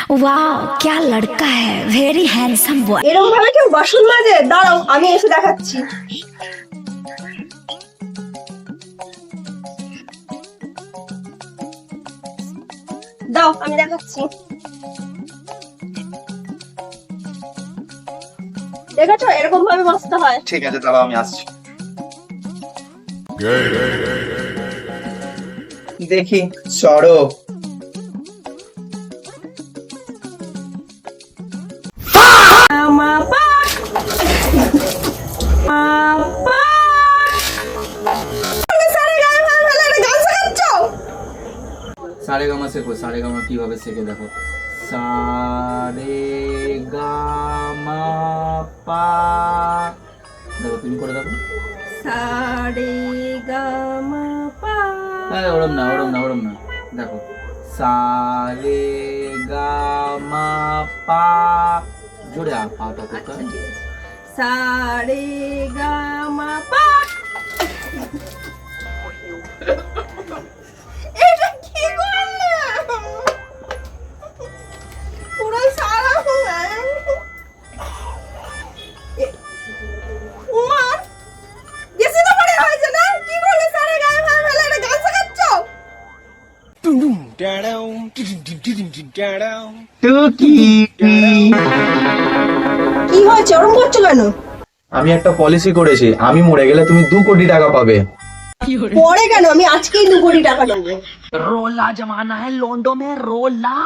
वाह क्या लड़का है, वेरी हैंडसम बॉय। এরকম ভাবে কেউ বাসন মাজে? দাঁড়াও আমি এসে দেখাচ্ছি। দাও আমি দেখাচ্ছি। দেখেছো এরকম ভাবে মাজতে হয়। ঠিক আছে, দাঁড়াও আমি আসছি। দেখি সরো। সারে গামা শেখো, সারে গামা কিভাবে শেখে দেখো। সারে গামা পা, দেখো তুমি করে দেখো। সারে গা মা পা। হ্যাঁ, ওরম না ওরম না ওরম না, দেখো সারে গামা পা, জোরে পাটা করতে হয়। সারে গা মা পা। এটা কি করলে? পুরো সারা উমার বেশি তো পড়ে হয়েছে না? কি করলে সারে গায়ে ভাই ফেলে এটা গান শেখাচ্ছো? কি হয়েছে ওরম করছো কেন? আমি একটা পলিসি করেছি, আমি মরে গেলে তুমি 2 কোটি টাকা পাবে। পরে কেন? আমি আজকেই 2 কোটি টাকা দেবো। रोला जमाना है लोंडो में रोला।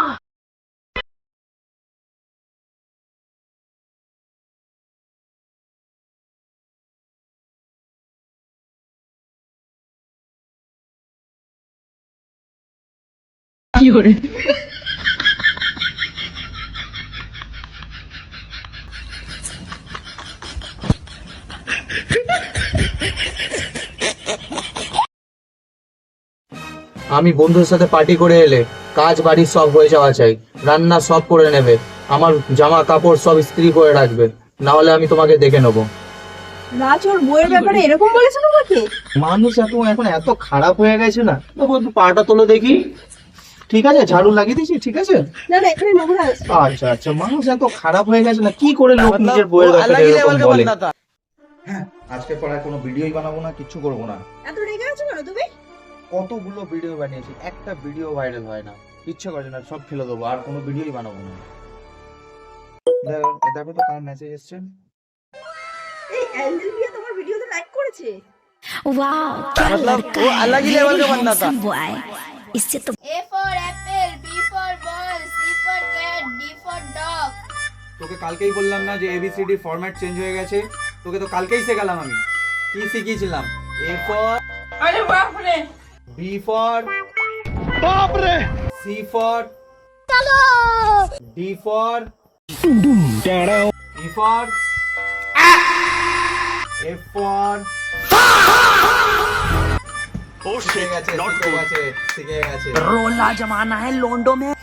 আমি বন্ধুদের সাথে পার্টি করে এলে কাজ বাড়ি সব হয়ে যাওয়া চাই, রান্না সব করে নেবে, আমার জামা কাপড় সব ইস্ত্রি করে রাখবে, না হলে আমি তোমাকে দেখে নেবো। রাজ ওর বইয়ের ব্যাপারে এরকম বলেছে তোমাকে? মানুষ এখন এত খারাপ হয়ে গেছে না। তবু একটু পাটা তোলো দেখি। ঠিক আছে, ঝাড়ু লাগিয়ে দিয়েছি, ঠিক আছে। না না এখানে নোংরা আছে। আচ্ছা আচ্ছা, মানুষ এত খারাপ হয়ে গেছে না, কি করে লোক নিজের বইয়ের ব্যাপারে এরকম বলে। হ্যাঁ, আজকে পড়ায় কোনো ভিডিওই বানাবো না, কিচ্ছু করবো না। এত রেগে আছো কেন তুমি? কতগুলো ভিডিও বানিয়েছি, একটা ভিডিও ভাইরাল হয় না, ইচ্ছে করে না, সব ফেলে দেবো, আর কোনো ভিডিওই বানাবো না। দেখো তো কার মেসেজ এসছে। এই অ্যাঞ্জেল ভিয়া তোমার ভিডিওতে লাইক করেছে। वाह क्या लड़का है, अलग ही लेवल का very बंदा था। handsome boy। इससे तो A for apple, B for ball, C for cat, D for dog. তোকে কালকেই বললাম না যে এবিসিডি ফরম্যাট চেঞ্জ হয়ে গেছে, তোকে তো কালকেই শেখালাম। আমি কি শিখিয়েছিলাম? এ ফর, আরে বাপ রে, বি ফর, বাপ রে, সি ফর, চলো, D for, E for, F for. শিখে গেছে, শিখে গেছে, শিখে গেছে। रोला जमाना है लोंडो में